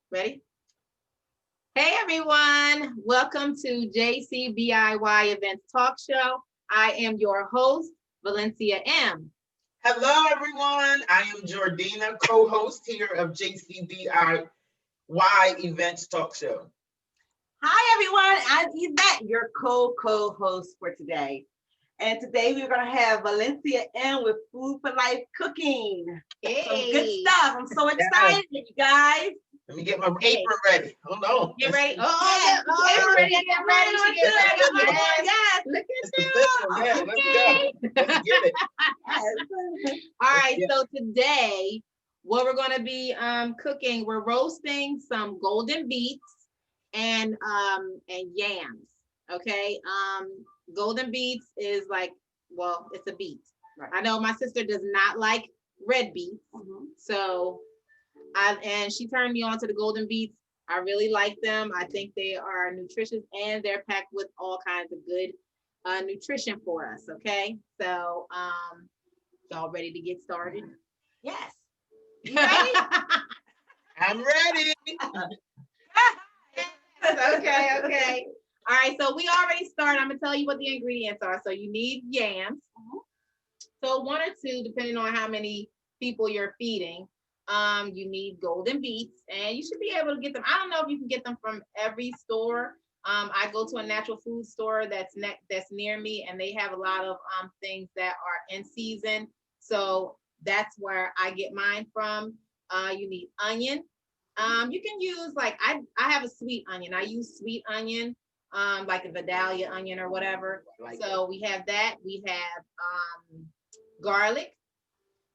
Ready? Hey everyone, welcome to JCBIY Events Talk Show. I am your host, Valencia M. Hello, everyone. I am Jordina, co-host here of JCBIY Events Talk Show. Hi, everyone. I'm Yvette, your co-host for today. And today we're going to have Valencia M with Food for Life Cooking. Hey. Some good stuff. I'm so excited, you guys. Let me get my apron ready. Hold on. Get ready. Yes. Ready. Get ready. Get ready. Yes. Look It's official. Yeah, let's go. Let's get it. Yes. All right. So today, what we're going to be cooking, we're roasting some golden beets and yams. Okay. Golden beets is like, well, it's a beet. Right. I know my sister does not like red beets, so and she turned me on to the golden beets. I really like them. I think they are nutritious and they're packed with all kinds of good nutrition for us. Okay, so y'all ready to get started? Yes. You ready? I'm ready. Okay. All right, so we already started. I'm gonna tell you what the ingredients are. So you need yams. So 1 or 2, depending on how many people you're feeding. You need golden beets, and you should be able to get them. I don't know if you can get them from every store. I go to a natural food store that's near me, and they have a lot of things that are in season. So that's where I get mine from. You need onion. You can use like I have a sweet onion. I use sweet onion, like a Vidalia onion or whatever. So we have that. We have garlic.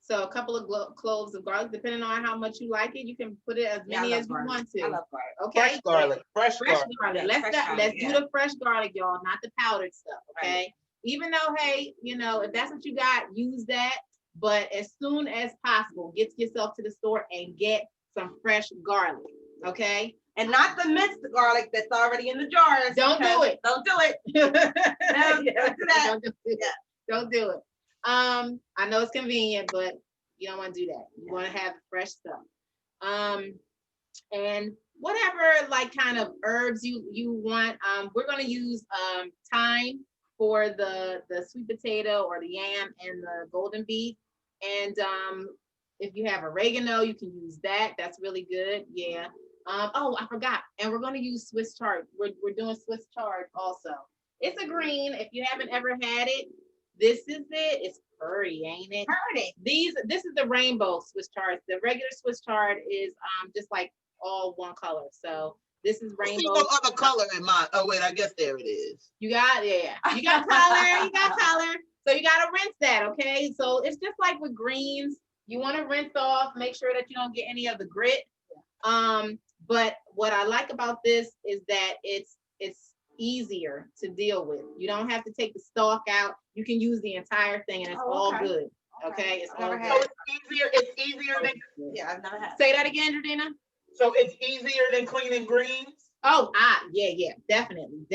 So a couple of cloves of garlic, depending on how much you like it. You can put it as many as you want to. I love garlic. Okay. Fresh garlic. Let's do the fresh garlic, y'all, not the powdered stuff. Okay. Right. Even though, hey, if that's what you got, use that. But as soon as possible, get yourself to the store and get some fresh garlic. Okay. And not the minced garlic that's already in the jars. Don't do it. Don't do it. No, don't do that. Don't do it. I know it's convenient, but you don't want to do that. You want to have fresh stuff. And whatever like kind of herbs you want. We're gonna use thyme for the sweet potato or the yam and the golden beet. And if you have oregano, you can use that. That's really good. Yeah. Oh, I forgot. And we're gonna use Swiss chard. We're doing Swiss chard also. It's a green. If you haven't ever had it, this is it. It's pretty, ain't it? Pretty. This is the rainbow Swiss chard. The regular Swiss chard is just like all one color. So this is rainbow. I see no other color in mine. Oh wait, I guess there it is. You got You got color. You got color. So you gotta rinse that, okay? So it's just like with greens. You want to rinse off, make sure that you don't get any of the grit. But what I like about this is that it's easier to deal with. You don't have to take the stalk out. You can use the entire thing, and it's all good. Okay, it's all good. So it's easier than. Yeah, I've never had. Say that again, Jordina. So it's easier than cleaning greens. Oh, yeah, definitely.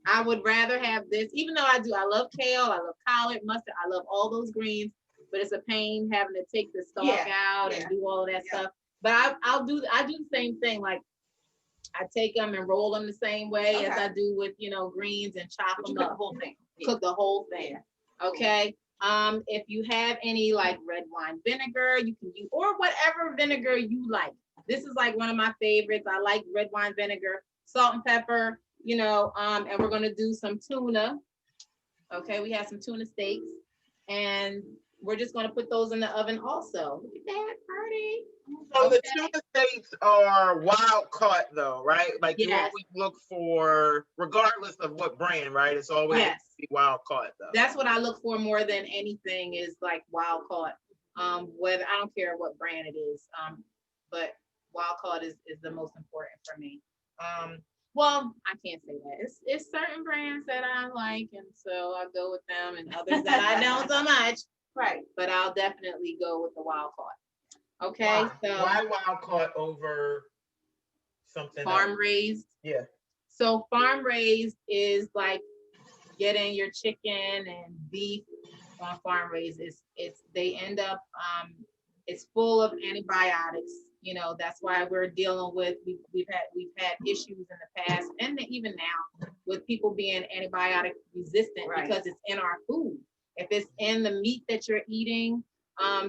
I would rather have this, even though I love kale, I love collard, mustard, I love all those greens, but it's a pain having to take the stalk out and do all of that stuff. But I do the same thing. Like I take them and roll them the same way as I do with greens and chop them up. The whole thing. Cook the whole thing. Okay. If you have any like red wine vinegar, you can use or whatever vinegar you like. This is like one of my favorites. I like red wine vinegar, salt and pepper. And we're gonna do some tuna. Okay, we have some tuna steaks, and we're just gonna put those in the oven also. Look at that, pretty. So the tuna steaks are wild caught though, right? Like you always look for, regardless of what brand, right? It's always wild caught though. That's what I look for more than anything is like wild caught. Whether I don't care what brand it is, but wild caught is the most important for me. Well, I can't say that. It's certain brands that I like, and so I go with them, and others that I don't so much. Right. But I'll definitely go with the wild caught. Okay. Why? So Why wild caught over something farm raised? Yeah. So farm raised is like getting your chicken and beef on farm raised. They end up it's full of antibiotics. You know, that's why we're dealing with, we've had issues in the past and even now with people being antibiotic resistant because it's in our food. If it's in the meat that you're eating,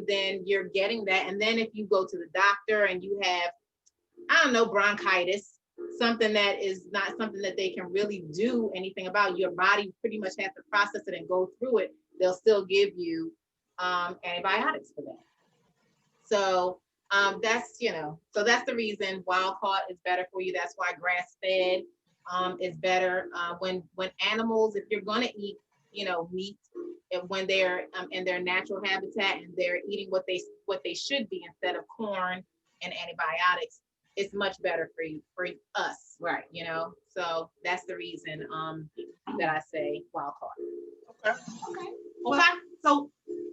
then you're getting that. And then if you go to the doctor and you have, I don't know, bronchitis, something that is not something that they can really do anything about, your body pretty much has to process it and go through it. They'll still give you antibiotics for that. So that's, you know, so that's the reason wild caught is better for you. That's why grass fed is better. When animals, if you're gonna eat, you know, meat, when they're in their natural habitat and they're eating what they should be instead of corn and antibiotics, it's much better for us, right? You know, so that's the reason that I say wild caught. Okay. Well, so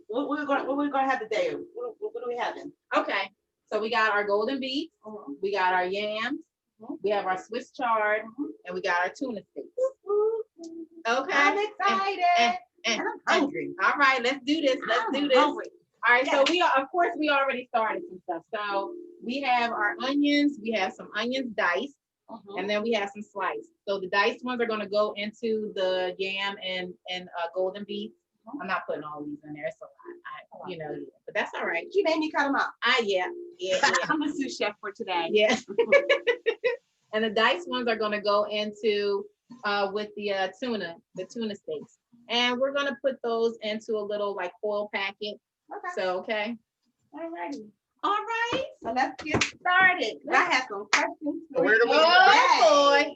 what we're gonna have today? What are we having? Okay, so we got our golden beets, we got our yams, we have our Swiss chard, and we got our tuna steaks. Okay, I'm excited. And I'm hungry. All right, let's do this. Hungry. All right, so we already started some stuff. So we have our onions. We have some onions diced, and then we have some sliced. So the diced ones are going to go into the yam and golden beets. I'm not putting all these in there. It's a lot, you know, but that's all right. She made me cut them out. Yeah. I'm a sous chef for today. Yeah. And the diced ones are going to go into with the tuna steaks. And we're going to put those into a little like foil packet. Okay. So, okay. All right. So let's get started. I have some questions. Where do we boy.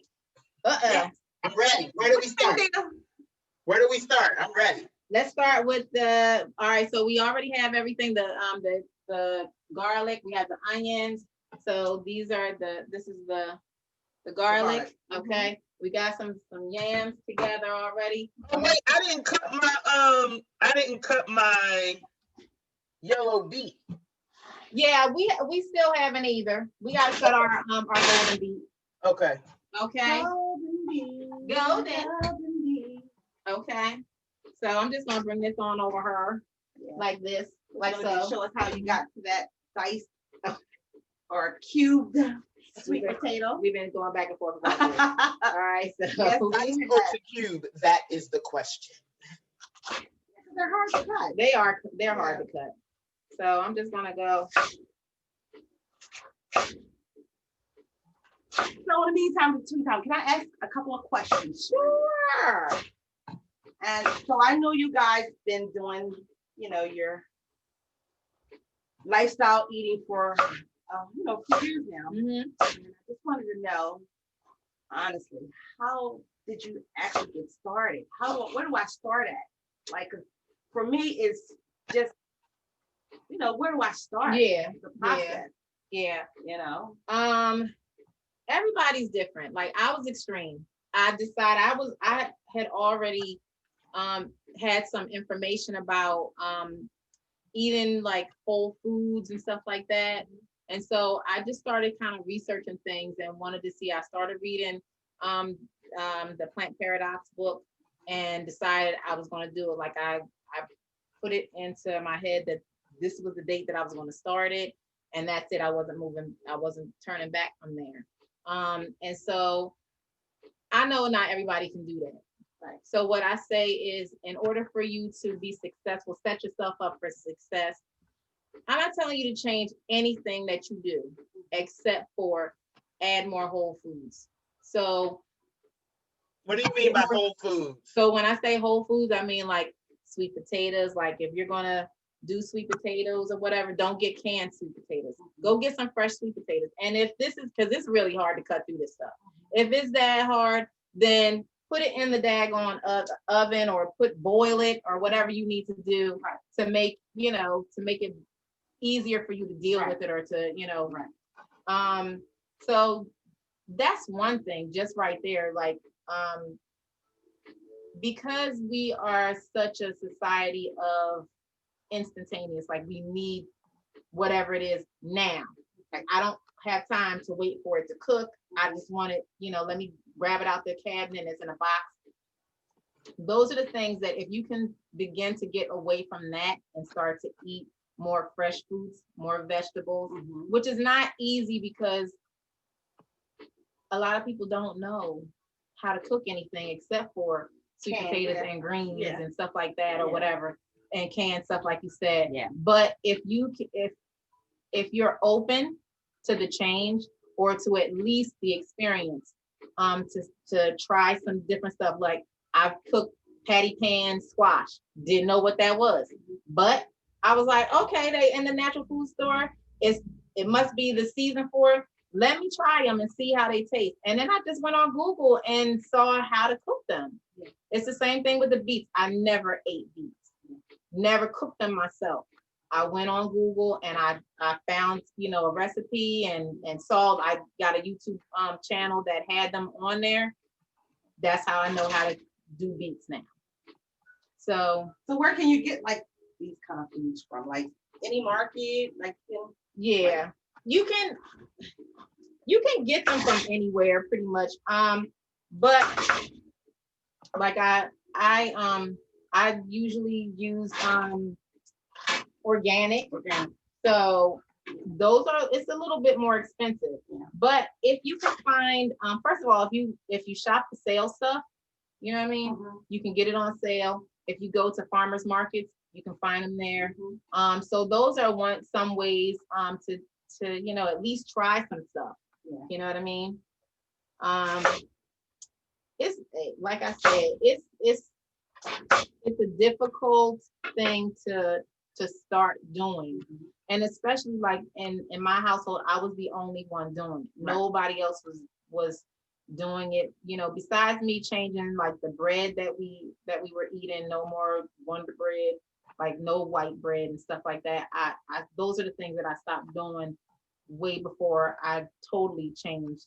Yeah, I'm ready. Where do we start? I'm ready. Let's start with all right, so we already have everything, the garlic, we have the onions. So this is the garlic. Okay. We got some yams together already. Oh, wait, I didn't cut my yellow beet. Yeah, we still haven't either. We gotta cut our golden beet. Okay. Golden beet. Okay. So I'm just gonna bring this on over her like this, like so. Show us how you got to that diced or cubed sweet potato. We've been going back and forth about this. All right, so diced or to cube, that is the question. They're hard to cut. They're hard to cut. So I'm just gonna go. So in the meantime, can I ask a couple of questions? Sure. And so I know you guys been doing, you know, your lifestyle eating for, a few years now. And I just wanted to know, honestly, how did you actually get started? Where do I start at? Like, for me, it's just, where do I start? Yeah. The process. Yeah. You know. Everybody's different. Like I was extreme. I decided I had already had some information about eating like whole foods and stuff like that. And so I just started kind of researching things and wanted to see. I started reading the Plant Paradox book and decided I was going to do it. Like I put it into my head that this was the date that I was going to start it, and that's it. I wasn't turning back from there. And so I know not everybody can do that. Right. So what I say is, in order for you to be successful, set yourself up for success. I'm not telling you to change anything that you do, except for add more whole foods. So what do you mean by whole foods? So when I say whole foods, I mean like sweet potatoes. Like if you're gonna do sweet potatoes or whatever, don't get canned sweet potatoes. Go get some fresh sweet potatoes. And if this is, because it's really hard to cut through this stuff. If it's that hard, then put it in the daggone oven or boil it or whatever you need to do to make it easier for you to deal with it or to, so that's one thing just right there. Like, because we are such a society of instantaneous, like we need whatever it is now. Like I don't have time to wait for it to cook. I just want it, let me grab it out the cabinet, it's in a box. Those are the things that if you can begin to get away from that and start to eat more fresh fruits, more vegetables, which is not easy because a lot of people don't know how to cook anything except for sweet potatoes and greens and stuff like that or whatever, and canned stuff like you said. Yeah. But if you're open to the change or to at least the experience, to try some different stuff. Like I've cooked patty pan squash, didn't know what that was, but I was like, okay, they in the natural food store, it must be the season for it. Let me try them and see how they taste. And then I just went on Google and saw how to cook them. It's the same thing with the beets. I never ate beets, never cooked them myself. I went on Google and I found, a recipe and saw, I got a YouTube channel that had them on there. That's how I know how to do beets now. So where can you get like these kind of foods from? Like any market? Yeah, you can get them from anywhere pretty much. But like I usually use organic. So those it's a little bit more expensive. But if you can find, first of all, if you shop the sale stuff, you know what I mean? You can get it on sale. If you go to farmers markets, you can find them there. So those are some ways to at least try some stuff. You know what I mean? It's like I said, it's a difficult thing to start doing, and especially like in my household, I was the only one doing it. Nobody else was doing it. Besides me changing like the bread that we were eating, no more Wonder Bread, like no white bread and stuff like that. I those are the things that I stopped doing way before I totally changed,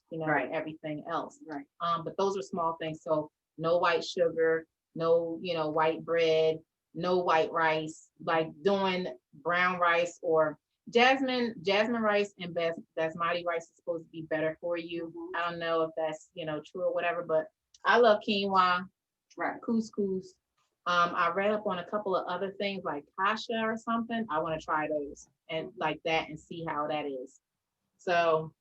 everything else. But those are small things. So no white sugar, no, white bread, no white rice, like doing brown rice or jasmine rice and basmati rice is supposed to be better for you. I don't know if that's, true or whatever, but I love quinoa, couscous. I read up on a couple of other things like kasha or something. I want to try those and like that and see how that is. So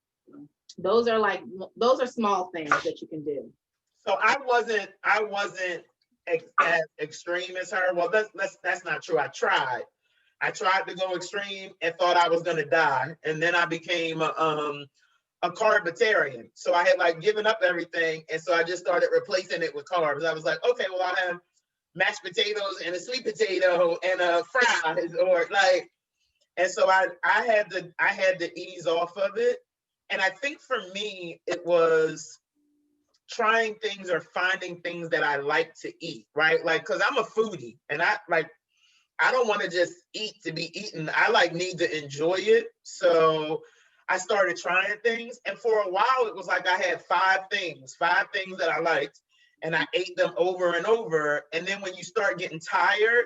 those are small things that you can do. So I wasn't as extreme as her. Well, that's not true. I tried to go extreme and thought I was gonna die, and then I became a carbitarian. So I had like given up everything, and so I just started replacing it with carbs. I was like, okay, well I have mashed potatoes and a sweet potato and a fries, or like, and so I had to ease off of it. And I think for me it was trying things or finding things that I like to eat, right? Like, because I'm a foodie and I don't want to just eat to be eaten. I need to enjoy it. So I started trying things, and for a while it was like I had five things that I liked, and I ate them over and over. And then when you start getting tired,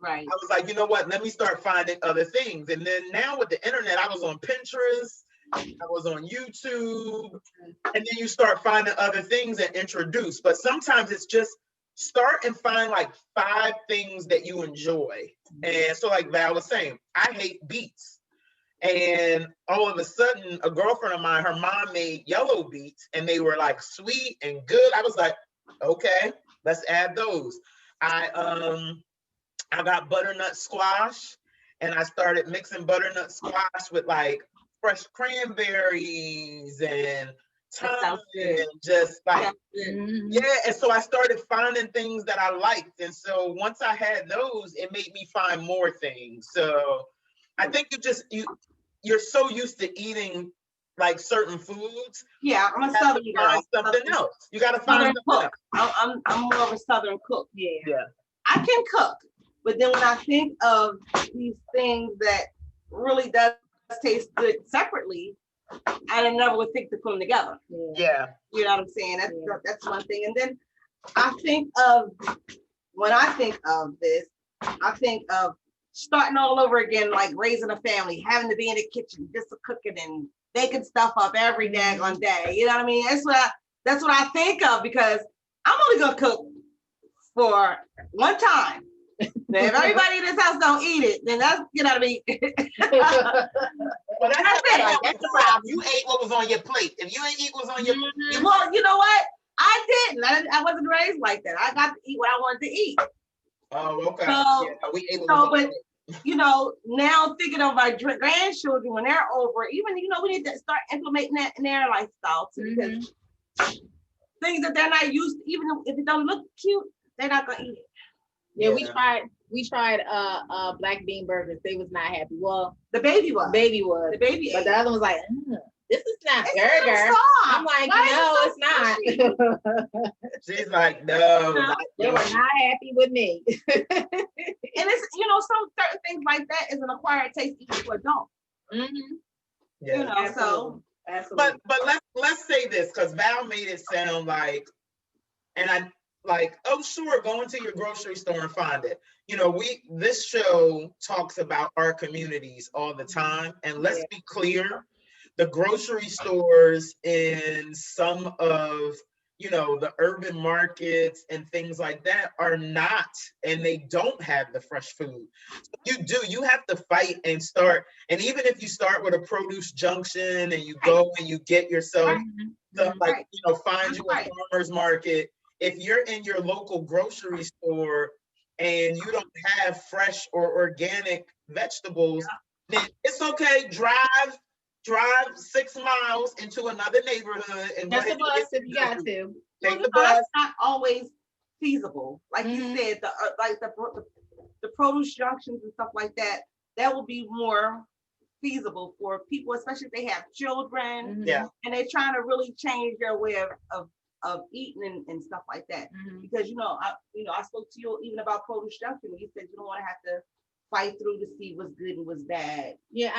I was like, you know what? Let me start finding other things. And then now with the internet, I was on Pinterest, I was on YouTube, and then you start finding other things and introduce. But sometimes it's just start and find like 5 things that you enjoy. And so like Val was saying, I hate beets. And all of a sudden, a girlfriend of mine, her mom made yellow beets, and they were like sweet and good. I was like, okay, let's add those. I got butternut squash, and I started mixing butternut squash with like fresh cranberries and thyme and just like, and so I started finding things that I liked. And so once I had those, it made me find more things. So I think you're so used to eating like certain foods. Yeah, I'm a Southern girl. Something else. You gotta find something else. I'm more of a Southern cook. Yeah. I can cook, but then when I think of these things that really does taste good separately, I never would think to put them together. Yeah. You know what I'm saying? That's one thing. And then when I think of this, I think of starting all over again, like raising a family, having to be in the kitchen, just cooking and baking stuff up every daggone day. You know what I mean? That's what I think of, because I'm only gonna cook for one time. Now, if everybody in this house don't eat it, then that's get out of me. Well, that's it. that's the problem. You ate what was on your plate. If you ain't eat what was on your plate, Well, you know what? I didn't. I wasn't raised like that. I got to eat what I wanted to eat. oh, okay. So, Yeah, we ate what was So, on your but plate. you know, now thinking of our grandchildren when they're over, even you know, we need to start implementing that in their lifestyle too, because things that they're not used to, even if it don't look cute, they're not gonna eat it. Yeah, we tried black bean burgers. They was not happy. Well, The baby was. The baby ate but the other one was like, this is not It's burger. soft. I'm like, Why no, is it so it's not. She's like, no. They were not happy with me. And it's, you know, some certain things like that is an acquired taste even for adults. Yeah. You know, so Absolutely. But let's say this, because Val made it sound like, and I like, oh sure, go into your grocery store and find it. You know, this show talks about our communities all the time, and let's be clear, the grocery stores in some of, you know, the urban markets and things like that are not, and they don't have the fresh food. You have to fight and start. And even if you start with a produce junction and you go and you get yourself like, you know, find you a farmer's market, if you're in your local grocery store and you don't have fresh or organic vegetables, then it's okay. Drive 6 miles into another neighborhood and That's the bus if you got to. Take the bus. bus. Not always feasible. Like you said, the produce junctions and stuff like that, that will be more feasible for people, especially if they have children. And they're trying to really change their way of eating and stuff like that. Because I spoke to you even about produce junction. You said you don't want to have to fight through to see what's good and what's bad. Yeah,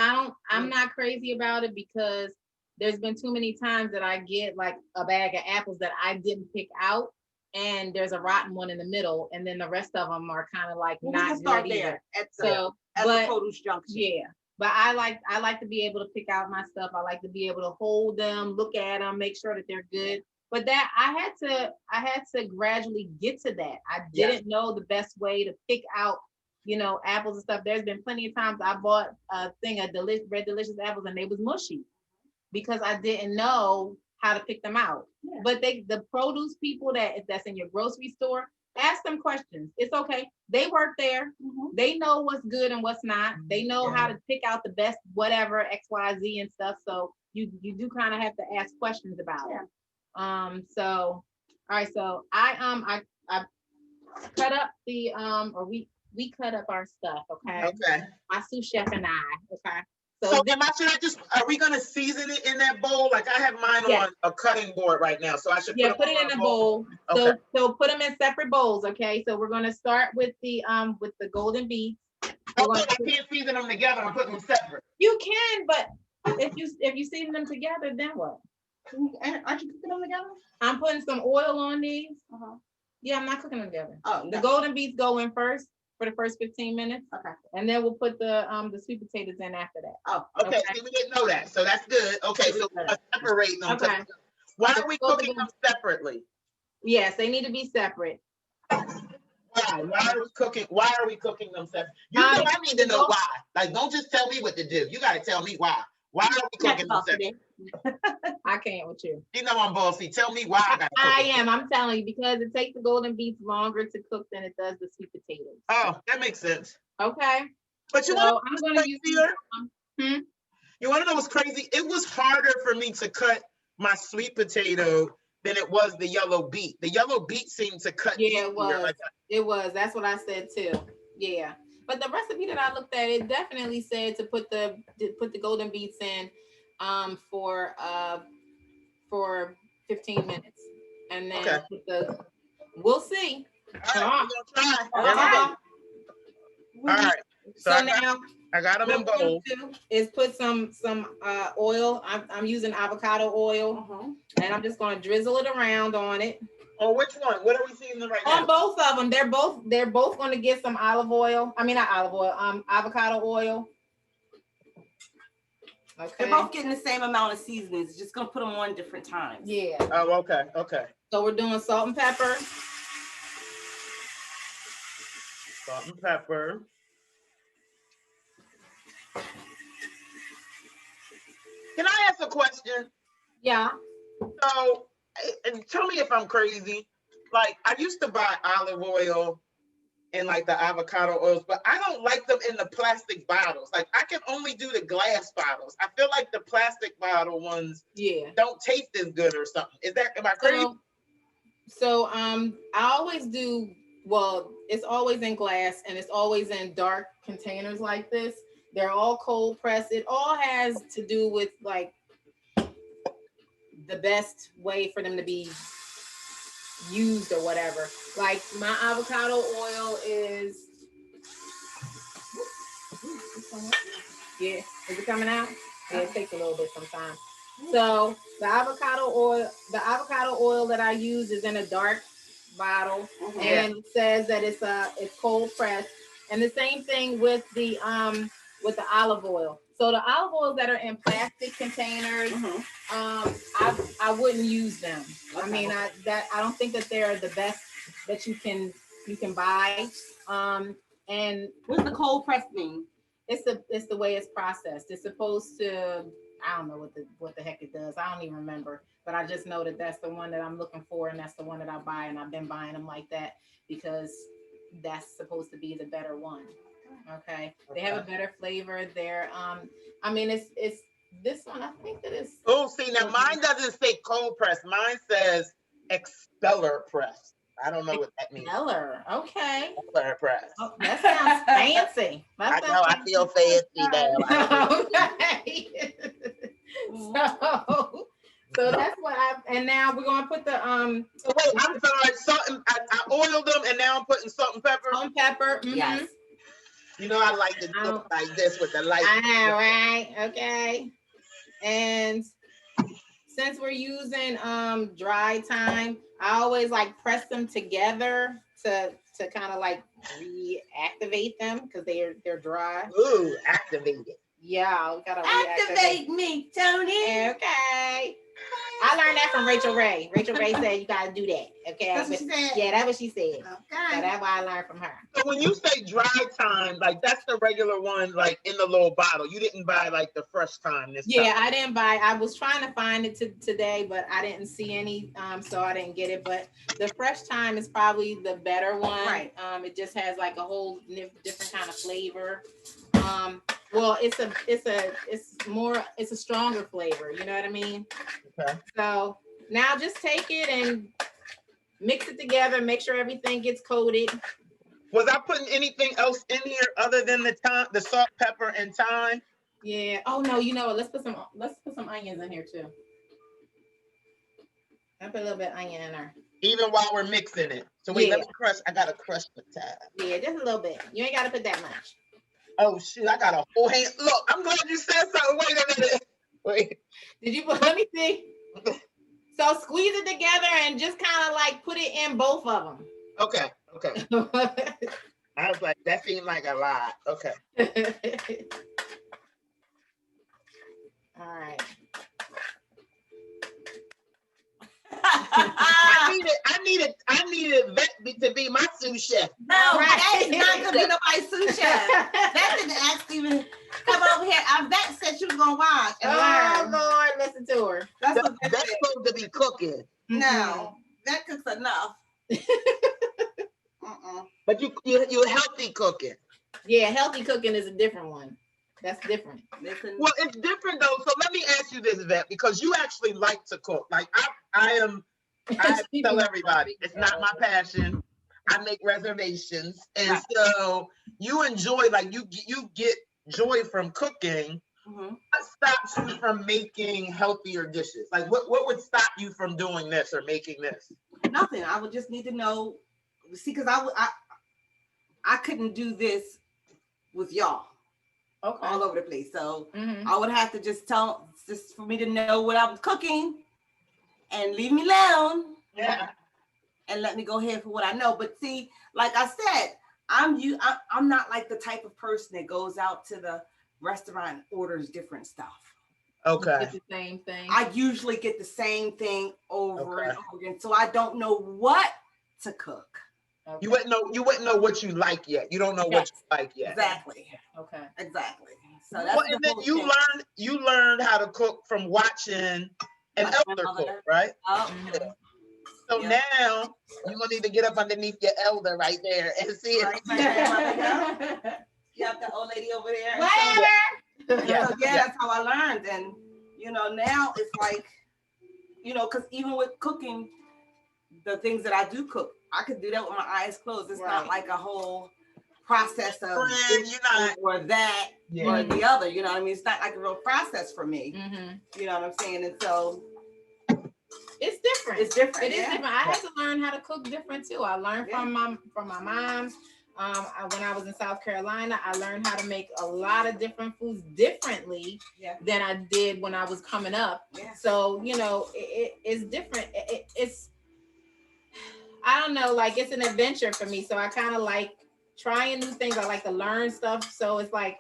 I'm not crazy about it because there's been too many times that I get like a bag of apples that I didn't pick out, and there's a rotten one in the middle, and then the rest of them are kind of like not good either. At the produce junction. Yeah, but I like to be able to pick out my stuff. I like to be able to hold them, look at them, make sure that they're good. But that I had to gradually get to that. I didn't know the best way to pick out, you know, apples and stuff. There's been plenty of times I bought a thing of Red Delicious apples and they was mushy because I didn't know how to pick them out. But the produce people that's in your grocery store, ask them questions. It's okay. They work there. They know what's good and what's not. They know how to pick out the best whatever XYZ and stuff. So you do kind of have to ask questions about it. So all right, so I cut up the we cut up our stuff, okay? My sous chef and I, okay? So are we gonna season it in that bowl? Like I have mine on a cutting board right now, so I should put it in a bowl. Okay. So put them in separate bowls, okay? So we're gonna start with the golden beets. I can't season them together. I'm putting them separate. You can, but if you season them together, then what? Aren't you cooking them together? I'm putting some oil on these. Yeah, I'm not cooking them together. The golden beets go in first for the first 15 minutes. Okay. And then we'll put the sweet potatoes in after that. Okay. See, we didn't know that. So that's good. Okay, so we're separating them. Okay. Why are we cooking them separately? Yes, they need to be separate. Why? Why are we cooking them separate? You know, I need to know why. Like, don't just tell me what to do. You gotta tell me why. Why are we cooking them separate? I can't with you. You know I'm bossy. Tell me why I gotta cook I am. I'm telling you, because it takes the golden beets longer to cook than it does the sweet potatoes. Oh, that makes sense. Okay. But you I'm gonna use You want to know what's crazy? It was harder for me to cut my sweet potato than it was the yellow beet. The yellow beet seemed to cut. Yeah, it was. It was. That's what I said too. Yeah. But the recipe that I looked at, it definitely said to put the golden beets in for 15 minutes. And then we'll see. All right, we're gonna try. All right. So now I got them in bowls. Is put some oil. I'm using avocado oil, and I'm just gonna drizzle it around on it. Oh, which one? What are we seeing right now? On both of them. They're both going to get some olive oil. I mean, not olive oil. Avocado oil. Okay. They're both getting the same amount of seasonings. Just gonna put them on different times. Yeah. Oh, okay. Okay. So we're doing salt and pepper. Salt and pepper. Can I ask a question? Yeah. So, and tell me if I'm crazy. Like, I used to buy olive oil and like the avocado oils, but I don't like them in the plastic bottles. Like, I can only do the glass bottles. I feel like the plastic bottle ones don't taste as good or something. Am I crazy? So I always do, well, it's always in glass and it's always in dark containers like this. They're all cold pressed. It all has to do with like the best way for them to be used or whatever. Like my avocado oil is, yeah, is it coming out? Yeah, it takes a little bit sometimes. So the avocado oil that I use is in a dark bottle, and it says that it's cold pressed. And the same thing with the olive oil. So the olive oils that are in plastic containers, I wouldn't use them. Okay. I mean, I don't think that they're the best that you can buy. And what's the cold press mean? It's the way it's processed. It's supposed to, I don't know what the heck it does. I don't even remember, but I just know that that's the one that I'm looking for, and that's the one that I buy, and I've been buying them like that because that's supposed to be the better one. Okay. They have a better flavor. They're I mean it's this one. I think that is. Oh, see now mine doesn't say cold press. Mine says expeller press. I don't know what that means. Expeller. Okay. Expeller press. Oh, that sounds fancy. I know. I feel fancy now. Okay. So that's what and now we're gonna put the So wait, I'm sorry. Salt and I oiled them, and now I'm putting salt and pepper. Salt and pepper. Mm-hmm. Yes. You know I like to do like this with the light. I know, right? Okay. And since we're using dry thyme, I always like press them together to kind of like reactivate them because they're dry. Ooh, activated. Yeah, we gotta activate me, Tony. Okay. I learned that from Rachel Ray. Rachel Ray said you gotta do that. Okay. That's what she said. Yeah, that's what she said. Okay. So that's what I learned from her. So when you say dry thyme, like that's the regular one, like in the little bottle. You didn't buy like the fresh thyme this time. I didn't buy. I was trying to find it today, but I didn't see any, so I didn't get it. But the fresh thyme is probably the better one. Right. It just has like a whole different kind of flavor. Well, it's a stronger flavor. You know what I mean? Okay. So now just take it and mix it together. Make sure everything gets coated. Was I putting anything else in here other than the salt, pepper, and thyme? Yeah. Oh no. You know what? Let's put some onions in here too. I put a little bit of onion in there. Even while we're mixing it. So wait, let me crush. I gotta crush the thyme. Yeah, just a little bit. You ain't gotta put that much. Oh shoot, I got a whole hand. Look, I'm glad you said something. Wait a minute. Wait. Did you let me see? So squeeze it together and just kind of like put it in both of them. Okay. I was like, that seemed like a lot. Okay. All right. I needed Vet to be my sous chef. No, that is not gonna be nobody's sous chef. That didn't actually even come over here. I Vet said she was gonna watch and learn. Lord, listen to her. That's what Vet's supposed to be cooking. No, Vet cooks enough. But you're healthy cooking. Yeah, healthy cooking is a different one. That's different. Well, it's different though. So let me ask you this, Vet, because you actually like to cook. Like I tell everybody, it's not my passion. I make reservations, and so you enjoy, like you get joy from cooking. What stops you from making healthier dishes? Like what would stop you from doing this or making this? Nothing. I would just need to know. See, because I couldn't do this with y'all. Okay. All over the place. So I would have to just for me to know what I was cooking and leave me alone. Yeah. And let me go ahead for what I know. But see, like I said, I'm not like the type of person that goes out to the restaurant and orders different stuff. Okay. It's the same thing. I usually get the same thing over and over again. So I don't know what to cook. Okay. You wouldn't know what you like yet. You don't know what you like yet. Exactly. Okay. Exactly. So that's Well, and then you learned how to cook from watching an elder cook, right? Oh, Yeah. So now you're gonna need to get up underneath your elder right there and see it. right, my grandmother, yep, the old lady over there. Whatever. So that's how I learned. And now it's like, because even with cooking, the things that I do cook, I could do that with my eyes closed. It's not like a whole process of this or that or the other. You know what I mean? It's not like a real process for me. You know what I'm saying? And so it's different. It's different. It is different. I had to learn how to cook different too. I learned from my mom. When I was in South Carolina, I learned how to make a lot of different foods differently than I did when I was coming up. So it's different. It's I don't know, like it's an adventure for me. So I kind of like trying new things. I like to learn stuff. So it's like,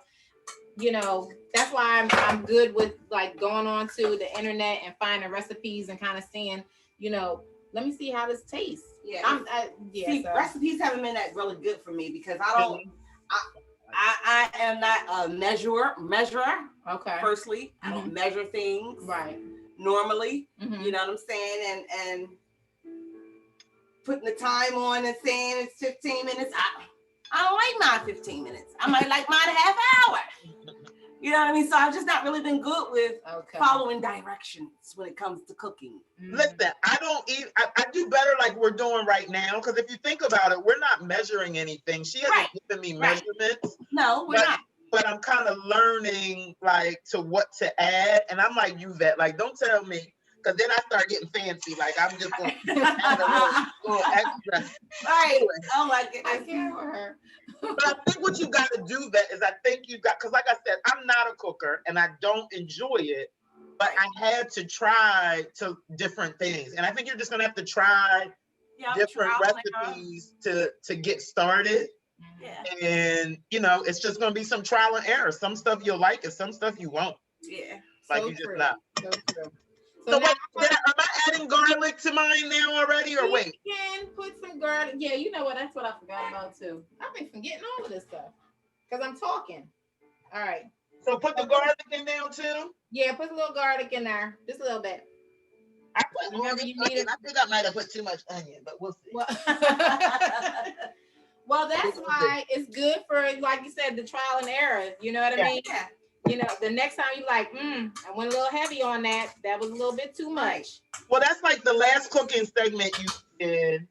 that's why I'm good with like going on to the internet and finding recipes and kind of seeing, let me see how this tastes. Recipes haven't been that really good for me because I am not a measurer. Okay. Firstly, I don't measure things normally. You know what I'm saying? And putting the time on and saying it's 15 minutes. I don't like mine 15 minutes. I might like mine a half hour. You know what I mean? So I've just not really been good with following directions when it comes to cooking. Listen, I do better like we're doing right now. Because if you think about it, we're not measuring anything. She hasn't given me measurements. No, we're not. But I'm kind of learning like to what to add. And I'm like you, Vet. Like, don't tell me. Because then I start getting fancy. Like, I'm just going to add a little extra. Right. Oh, my goodness. I can't with her. But I think what you got to do, Vet, is I think you got, because like I said, I'm not a cooker and I don't enjoy it. But I had to try different things. And I think you're just going to have to try different recipes to get started. Yeah. And, it's just going to be some trial and error. Some stuff you'll like and some stuff you won't. Yeah. Like you just not. So true. So wait, am I adding garlic to mine now already, or wait? You can put some garlic. Yeah, you know what? That's what I forgot about too. I've been forgetting all of this stuff because I'm talking. All right. So put the garlic in now too. Yeah, put a little garlic in there, just a little bit. I put whenever you need it. I think I might have put too much onion, but we'll see. Well, that's why it's good for, like you said, the trial and error. You know what I mean? Yeah. The next time you like, I went a little heavy on that. That was a little bit too much. Well, that's like the last cooking segment you did.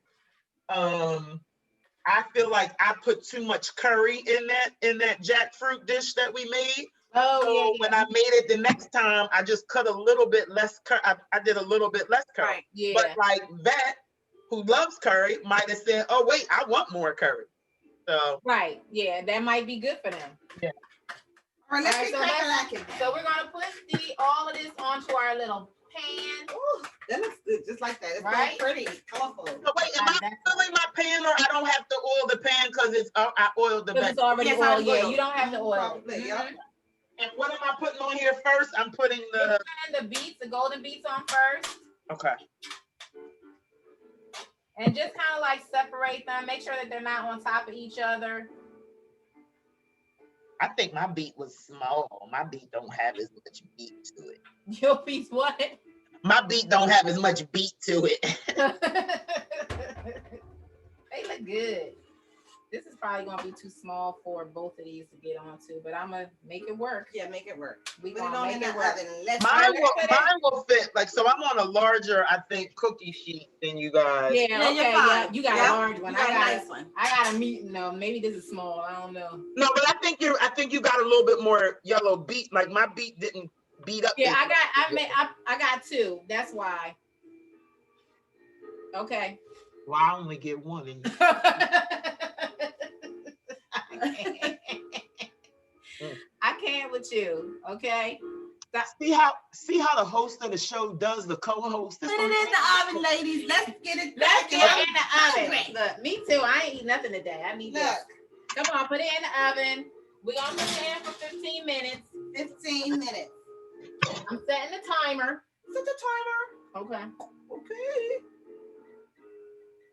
I feel like I put too much curry in that jackfruit dish that we made. Oh, so when I made it the next time, I just cut a little bit less curry. I did a little bit less curry. Right. Yeah. But like that, who loves curry, might have said, "Oh wait, I want more curry." So. Right. Yeah, that might be good for them. Yeah. All right, so we're gonna put all of this onto our little pan. Ooh, that looks good, just like that. It's right? Pretty, colorful. So wait, am I filling my pan, or I don't have to oil the pan because I oiled the pan? It's already oiled. Yeah, you don't have to oil. And what am I putting on here first? I'm putting the beets, the golden beets on first. Okay. And just kind of like separate them. Make sure that they're not on top of each other. I think my beet was small. My beet don't have as much beet to it. Your beet what? My beet don't have as much beet to it. They look good. This is probably gonna be too small for both of these to get onto, but I'm gonna make it work. Yeah, make it work. We gonna make it work. Mine will fit. Like, so I'm on a larger, I think, cookie sheet than you guys. Yeah, okay, yeah. You got a large one. I got a nice one. I got a meat. No, maybe this is small. I don't know. No, but I think you got a little bit more yellow beet. Like my beet didn't beat up. Yeah, I got two. That's why. Okay. Well, I only get one. And I can't with you, okay? See how the host of the show does the co-host. Put it in the oven, ladies. Let's get it. Let's get it in the oven. Look, me too. I ain't eat nothing today. I need this. Come on, put it in the oven. We're gonna put it in for 15 minutes. 15 minutes. I'm setting the timer. Set the timer. Okay. Okay.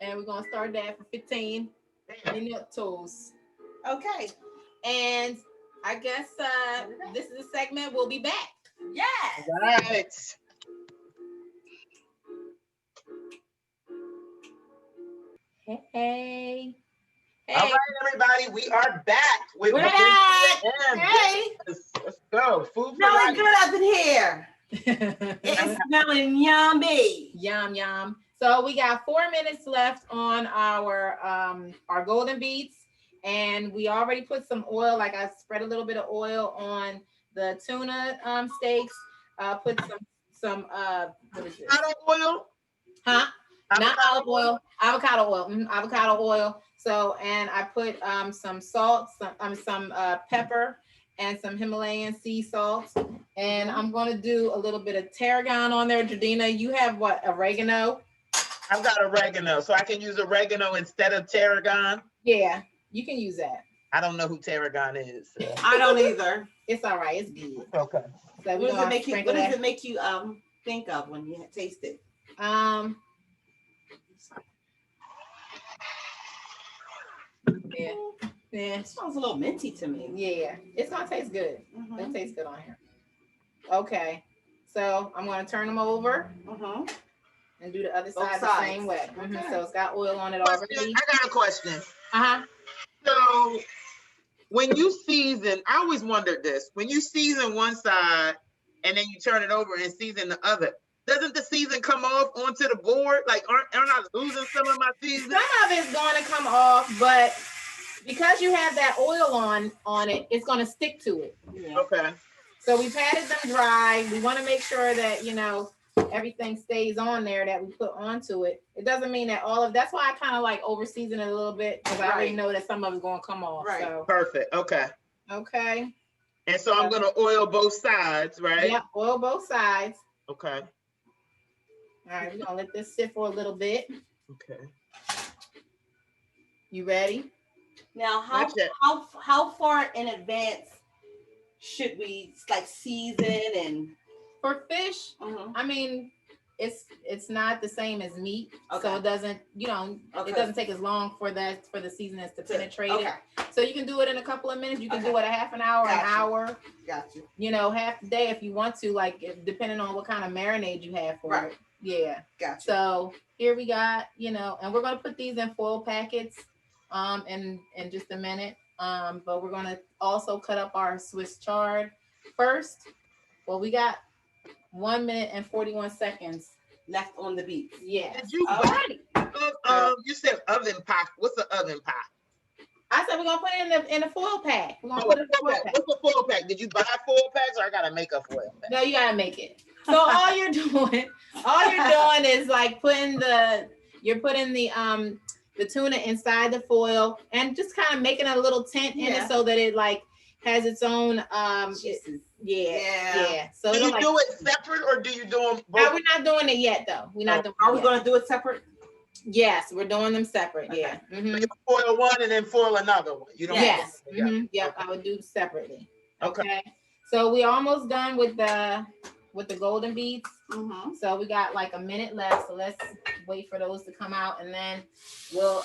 And we're gonna start that for 15 minutes. Okay. And I guess this is a segment. We'll be back. Yes. All right. Hey. All right, everybody, we are back with We're Valencia back. M. Hey. Let's go. Food for Smelling life. good up in here. It's smelling yummy. Yum yum. So we got 4 minutes left on our golden beets, and we already put some oil. Like I spread a little bit of oil on the tuna steaks. Put some what is this? Avocado oil? Huh? Not Avocado olive oil, avocado oil. Avocado oil. So, and I put some salt, some pepper, and some Himalayan sea salt. And I'm going to do a little bit of tarragon on there. Jadina, you have what, oregano? I've got oregano, so I can use oregano instead of tarragon. Yeah, you can use that. I don't know who tarragon is. So. I don't either. It's all right. It's good. Okay. So What does it make you think of when you taste it? Yeah. It smells a little minty to me. Yeah, it's gonna taste good. It tastes good on here. Okay, so I'm gonna turn them over and do the other side the same way. Okay. So it's got oil on it already. I got a question. Uh-huh. So when you season, I always wondered this. When you season one side and then you turn it over and season the other, doesn't the season come off onto the board? Like, aren't I losing some of my season? Some of it's going to come off, but because you have that oil on it, it's going to stick to it. Yeah. Okay. So we've patted them dry. We want to make sure that, everything stays on there that we put onto it. It doesn't mean that that's why I kind of like over season it a little bit, because I already know that some of it's going to come off. Right. So. Perfect. Okay. Okay. And so I'm going to oil both sides, right? Yeah, oil both sides. Okay. All right, we're going to let this sit for a little bit. Okay. You ready? Now, how far in advance should we season and for fish? I mean, it's not the same as meat, so it doesn't it doesn't take as long for the seasonings to penetrate it. So you can do it in a couple of minutes. You can do it a half an hour, an hour. Gotcha. Half the day if you want to, depending on what kind of marinade you have for it. Yeah. Gotcha. So here we got, and we're gonna put these in foil packets. In just a minute. But we're gonna also cut up our Swiss chard first. Well, we got 1 minute and 41 seconds left on the beets. Yeah. Did you you said oven pack. What's the oven pack? I said we're gonna put it in a foil pack. We're gonna put it in a foil pack. What's a foil pack? Did you buy foil packs or I gotta make a foil pack? No, you gotta make it. So all you're doing is putting the tuna inside the foil and just kind of making a little tent in it so that it has its own yeah. So do you do it separate or do you do them both? No, we're not doing it yet though. We're not doing. Are we going to do it separate? Yes, we're doing them separate. Okay. Yeah. So you foil one and then foil another one. You don't. Yes. Yep. I would do separately. Okay. So we're almost done with the golden beets. So we got a minute left. So let's wait for those to come out, and then we'll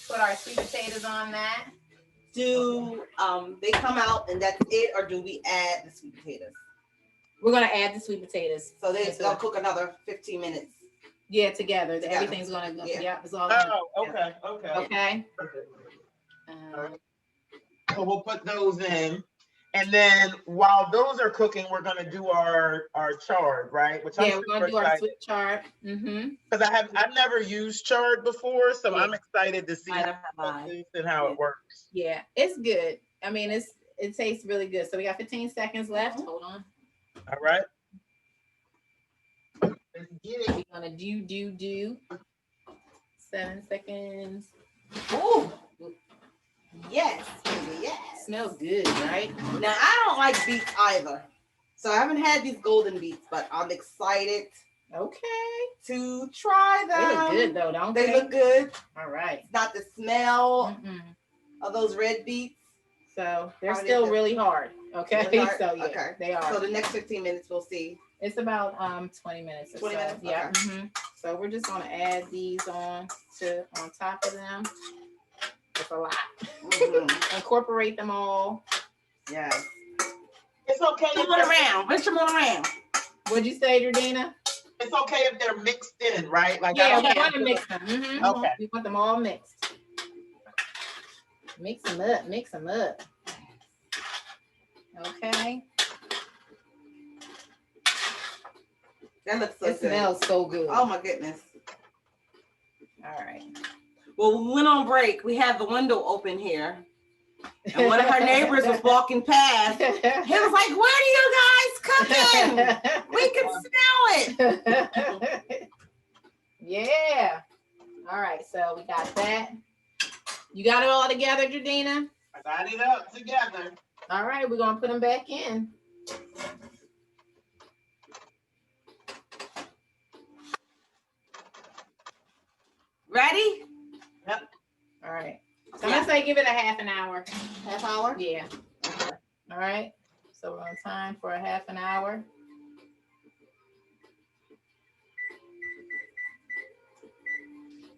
put our sweet potatoes on that. Do they come out and that's it, or do we add the sweet potatoes? We're gonna add the sweet potatoes. So they'll cook another 15 minutes. Yeah, together. Everything's gonna go. Yeah, it's all. Okay. Okay. So we'll put those in. And then while those are cooking, we're gonna do our chard, right? Which we're gonna do our sweet chard. Because I've never used chard before, so I'm excited to see how it works. Yeah, it's good. I mean, it tastes really good. So we got 15 seconds left. Hold on. All right. Let's get it. We're gonna do 7 seconds. Ooh. Yes. Smells good, right? Now I don't like beets either, so I haven't had these golden beets, but I'm excited. To try them. They look good though, don't they? They look good. All right. It's not the smell of those red beets. So they're still really hard. Okay, so yeah, okay. they are. So the next 15 minutes we'll see. It's about 20 minutes or 20 so. minutes? Yeah. Okay. So we're just gonna add these on top of them. It's a lot. Incorporate them all. Yes. It's okay. Mix them around. Mix them around. What'd you say, Jordina? It's okay if they're mixed in, right? Like yeah, we want to mix them. Okay. We want them all mixed. Mix them up. Mix them up. Okay. That looks so good. It smells so good. Oh my goodness. All right. Well, when we went on break, we had the window open here. And one of her neighbors was walking past. He was like, "Where are you guys cooking? We can smell it." Yeah. All right, so we got that. You got it all together, Jordina? I got it up together. All right, we're gonna put them back in. Ready? Yep. All right. So I'm gonna say give it a half an hour. Half hour? Yeah. Okay. All right. So we're on time for a half an hour.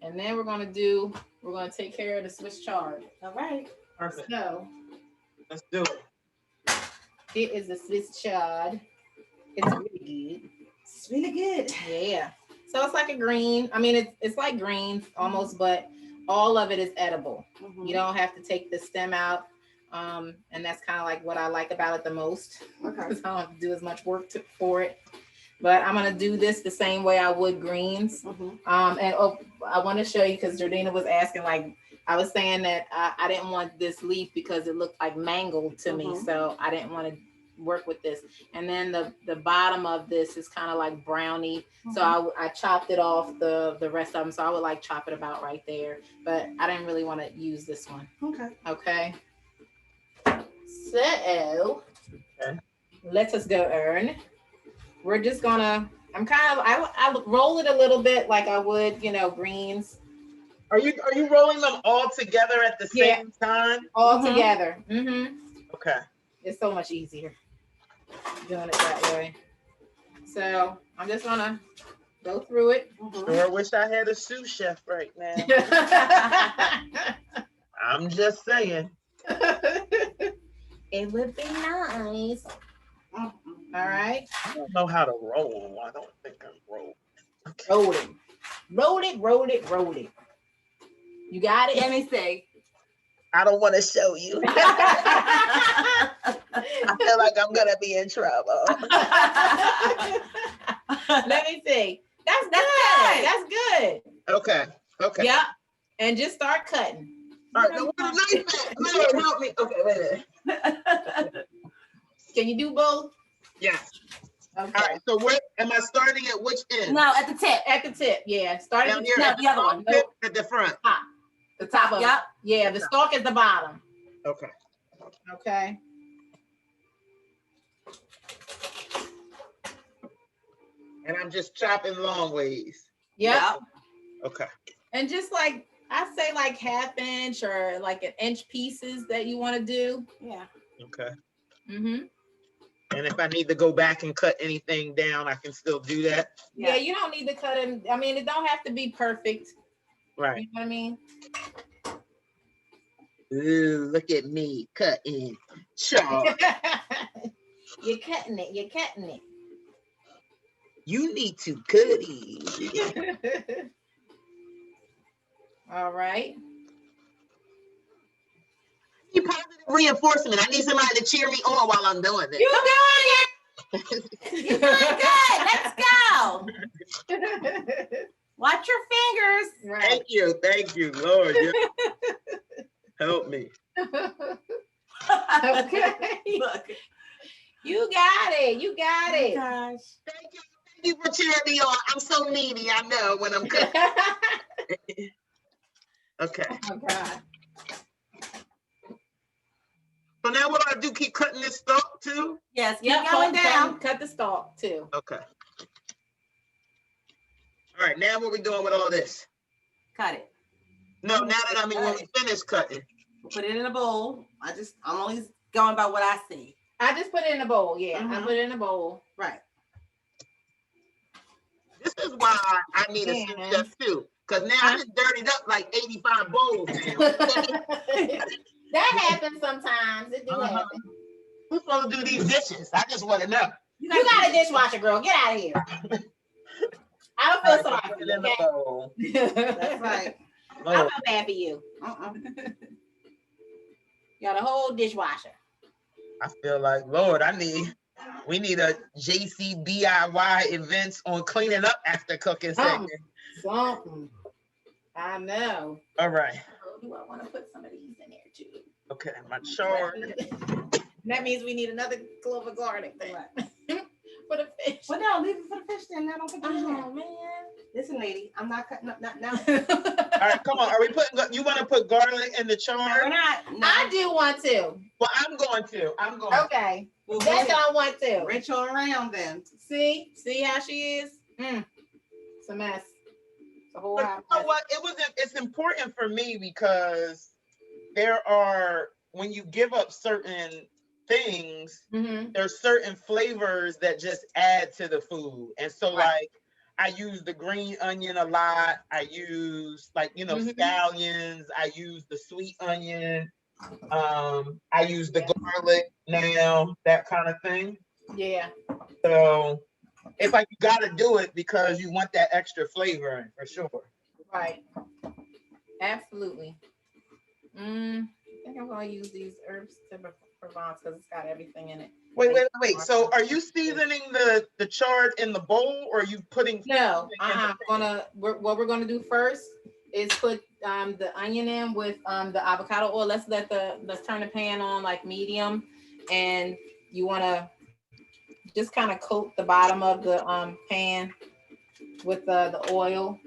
And then we're gonna take care of the Swiss chard. All right. Perfect. So Let's do it. here is the Swiss chard. It's really good. It's really good. Yeah. So it's like a green. I mean, it's like green almost, but all of it is edible. You don't have to take the stem out. And that's kind of like what I like about it the most. Okay. Because I don't have to do as much work for it. But I'm gonna do this the same way I would greens. And I want to show you because Jordina was asking, like, I was saying that I didn't want this leaf because it looked like mangled to me, so I didn't want to work with this. And then the bottom of this is kind of like brownie, so I chopped it off the rest of them. So I would like chop it about right there, but I didn't really want to use this one. Okay. So let us go earn. We're just gonna, I roll it a little bit like I would, greens. Are you rolling them all together at the same time? All together. Okay. It's so much easier doing it that way. So I'm just gonna go through it. I wish I had a sous chef right now. I'm just saying. It would be nice. All right. I don't know how to roll. I don't think I'm rolling. Okay. Roll it. You got it? Let me see. I don't want to show you. I feel like I'm gonna be in trouble. Let me see. That's good. That's good. Okay. Yep. And just start cutting. All right. Now where the knife at? Lord, help me. Okay, wait a minute. Can you do both? Yes. Okay. All right. So where am I starting at? Which end? No, at the tip. At the tip. Yeah. Start Down at here. No, At the other one. tip, at the front. top. The top of it. Yep. Yeah. The stalk is the bottom. Okay. Okay. And I'm just chopping long ways. Yep. Okay. And just like I say, like 1/2 inch or like 1 inch pieces that you want to do. Yeah. Okay. And if I need to go back and cut anything down, I can still do that. Yeah, you don't need to cut it. I mean, it don't have to be perfect. Right. You know what I mean? Ooh, look at me cutting. Chard. You're cutting it. You need to cut it. All right. You positive reinforcement. I need somebody to cheer me on while I'm doing this. You doing it? You're doing good. Let's go. Watch your fingers. Right. Thank you, Lord. Help me. Okay. Look. You got it. Oh, gosh. Thank you for cheering me on. I'm so needy, I know, when I'm cooking. Okay. Oh God. So now what do I do? Keep cutting this stalk too? Yes, keep going down. Cut the stalk too. Okay. All right, now what we doing with all this? Cut it. No, now that when we finish cutting. Put it in a bowl. I'm only going by what I see. I just put it in a bowl. Yeah, I put it in a bowl. Right. This is why I need a sous chef too. Because now I just dirtied up like 85 bowls now. That happens sometimes. It do happen. Who's supposed to do these dishes? I just want to know. You got a dishwasher, girl. Get out of here. I don't feel sorry for you. Okay? That's right. I feel bad for you. You got a whole dishwasher. I feel like, Lord, we need a JC DIY events on cleaning up after cooking segment. Something. I know. All right. Do I want to put some of these in there too? Okay, my chard. That means we need another clove of garlic then. For the fish. Well, no, leave it for the fish then. I don't put it in there. Oh, man. Listen, lady, I'm not cutting up now. All right, come on. Are we putting, you want to put garlic in the chard? We're not. No. I do want to. Well, I'm going to. Okay. Well, that's what I want to. Rich all around then. See how she is? It's a mess. It's a whole house. You know what? It's important for me because when you give up certain things, there's certain flavors that just add to the food. And so like, I use the green onion a lot. I use scallions. I use the sweet onion. I use the garlic now, that kind of thing. Yeah. So it's like you got to do it because you want that extra flavor in, for sure. Right. Absolutely. I think I'm going to use these herbs to Provence because it's got everything in it. Wait. So are you seasoning the chard in the bowl or are you putting? No, what we're gonna do first is put the onion in with the avocado oil. Let's turn the pan on like medium, and you wanna just kind of coat the bottom of the pan with the oil.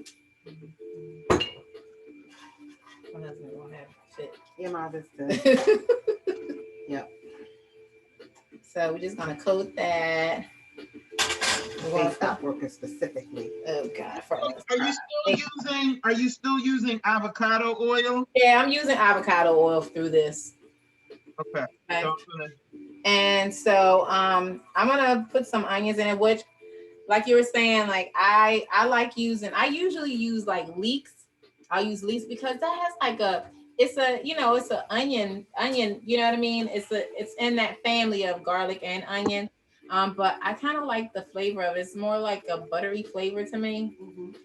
My husband won't have shit. Yeah, my husband. Yep. So we're just gonna coat that. We're gonna stop working specifically. Oh God! Are you still using avocado oil? Yeah, I'm using avocado oil through this. Okay. And so I'm gonna put some onions in it, which, like you were saying, like I usually use like leeks. I'll use leeks because that has like it's an onion, you know what I mean? It's in that family of garlic and onion. But I kind of like the flavor of it. It's more like a buttery flavor to me.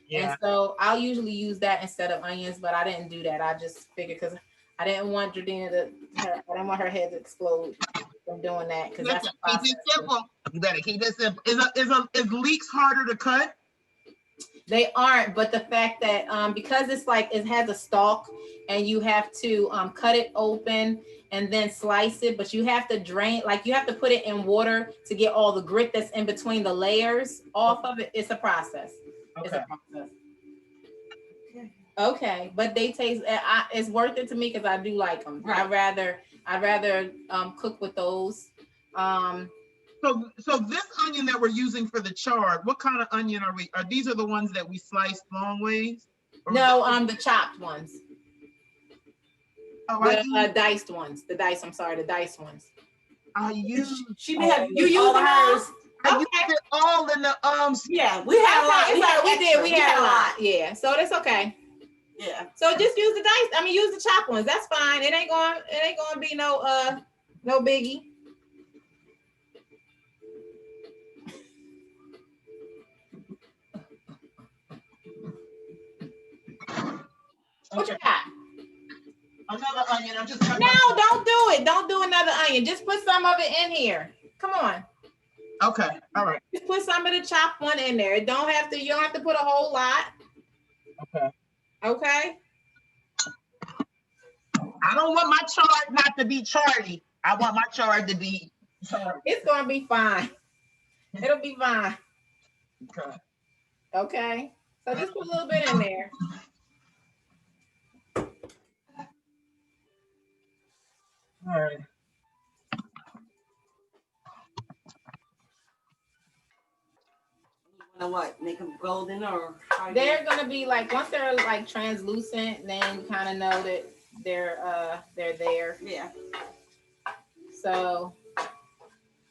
Yeah. And so I'll usually use that instead of onions, but I didn't do that. I just figured because I didn't want Jordina I didn't want her head to explode from doing that. Because that's keep it simple. You better keep it simple. Is leeks harder to cut? They aren't, but the fact that because it's like it has a stalk and you have to cut it open and then slice it, but you have to drain, like you have to put it in water to get all the grit that's in between the layers off of it. It's a process. Okay. It's a process. Okay, but they taste. It's worth it to me because I do like them. Right. I'd rather cook with those. So this onion that we're using for the chard, what kind of onion are we? These are the ones that we sliced long ways? No, the chopped ones. Oh, the diced ones. The diced ones. I use. You use hers. I used it all in the Yeah, we had a lot. We had a lot. Yeah, so that's okay. Yeah. So just use the diced. Use the chopped ones. That's fine. It ain't going to be no biggie. What you got? Another onion. I'm just. No, don't do it. Don't do another onion. Just put some of it in here. Come on. Okay. All right. Just put some of the chopped one in there. You don't have to put a whole lot. Okay. Okay. I don't want my chard not to be chardy. I want my chard to be chardy. It's gonna be fine. It'll be fine. Okay. Okay. So just put a little bit in there. All right. What? Make them golden or? They're gonna be like once they're like translucent, then you kind of know that they're there. Yeah. So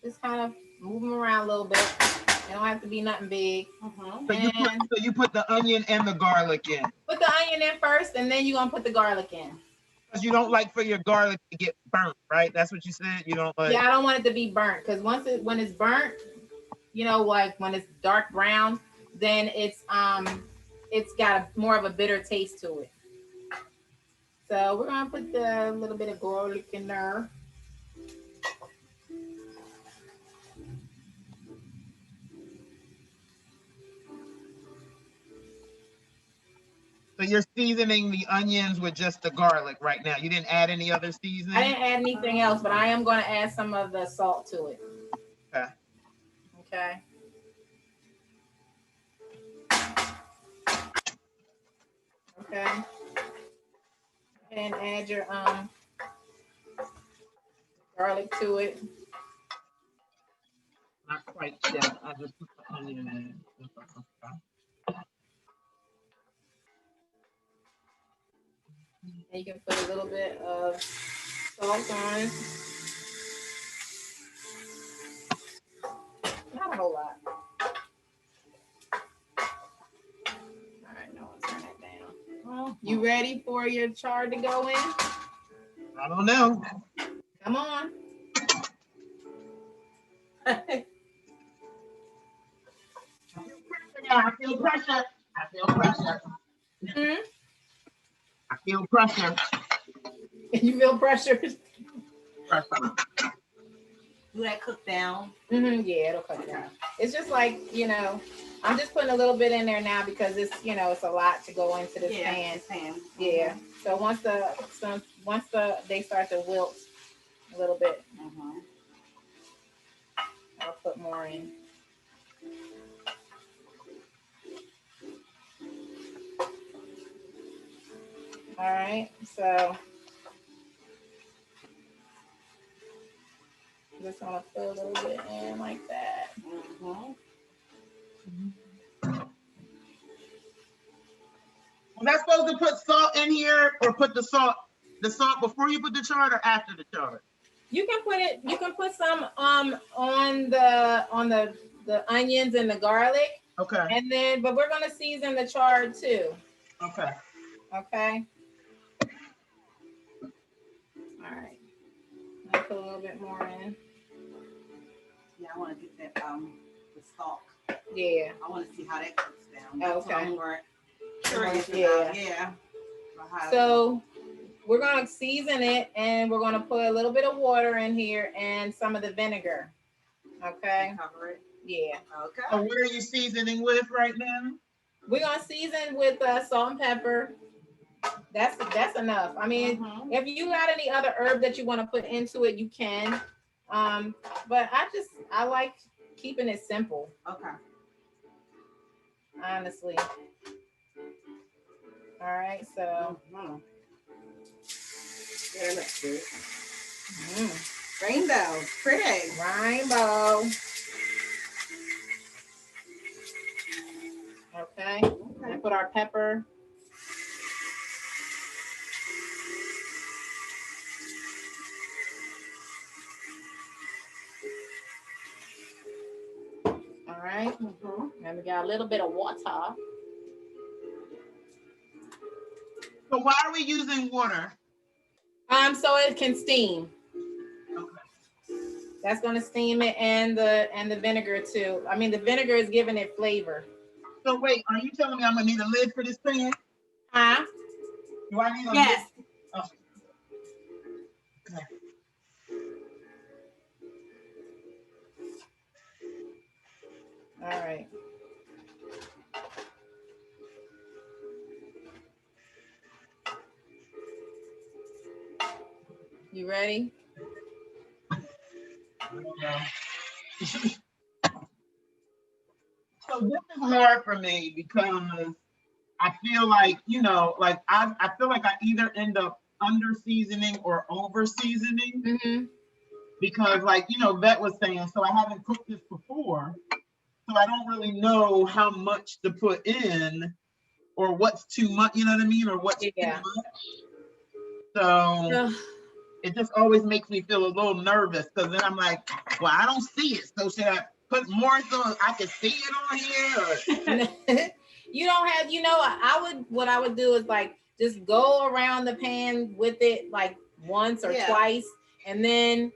Just kind of move them around a little bit. It don't have to be nothing big. So you put the onion and the garlic in. Put the onion in first, and then you're gonna put the garlic in. Because you don't like for your garlic to get burnt, right? That's what you said. You don't like. Yeah, I don't want it to be burnt because when it's burnt, you know, like when it's dark brown, then it's got more of a bitter taste to it. So we're gonna put the little bit of garlic in there. So you're seasoning the onions with just the garlic right now. You didn't add any other seasoning? I didn't add anything else, but I am going to add some of the salt to it. Okay. Okay. Okay. And add your garlic to it. Not quite yet. I just put the onion in. And you can put a little bit of salt on it. Not a whole lot. All right, now I'll turn that down. You ready for your chard to go in? I don't know. Come on. I feel pressure. I feel pressure. Hmm? I feel pressure. You feel pressure? Pressure. Do that cook down? Yeah, it'll cook down. It's just like, you know, I'm just putting a little bit in there now because it's, you know, it's a lot to go into this pan. Yeah. So once they start to wilt a little bit, I'll put more in. All right, so just want to put a little bit in like that. Was I supposed to put salt in here or put the salt before you put the chard or after the chard? You can put it. You can put some on the onions and the garlic. Okay. And then, but we're gonna season the chard too. Okay. Okay. All right. I'll put a little bit more in. Yeah, I want to get that the stalk. Yeah. I want to see how that cooks down. Okay. I'm more curious about, yeah. So we're gonna season it, and we're gonna put a little bit of water in here and some of the vinegar. Okay. Cover it. Yeah. Okay. So what are you seasoning with right now? We're gonna season with salt and pepper. That's enough. I mean, if you got any other herb that you want to put into it, you can. But I like keeping it simple. Okay. Honestly. All right, so. Yeah, it looks good. Rainbow, pretty. Rainbow. Okay. And put our pepper. All right. And we got a little bit of water. So why are we using water? So it can steam. Okay. That's gonna steam it, and the vinegar too. I mean, the vinegar is giving it flavor. So wait, are you telling me I'm gonna need a lid for this pan? Huh? Do I need a Yes. lid? Oh. Okay. All right. You ready? So this is hard for me because I feel like, you know, like I feel like I either end up under seasoning or over seasoning because, like, you know, Vet was saying, so I haven't cooked this before, so I don't really know how much to put in or what's too much, you know what I mean, or what's too much. So it just always makes me feel a little nervous because then I'm like, well, I don't see it. So should I put more so I can see it on here? Or? You don't have, what I would do is like just go around the pan with it like once or twice, and then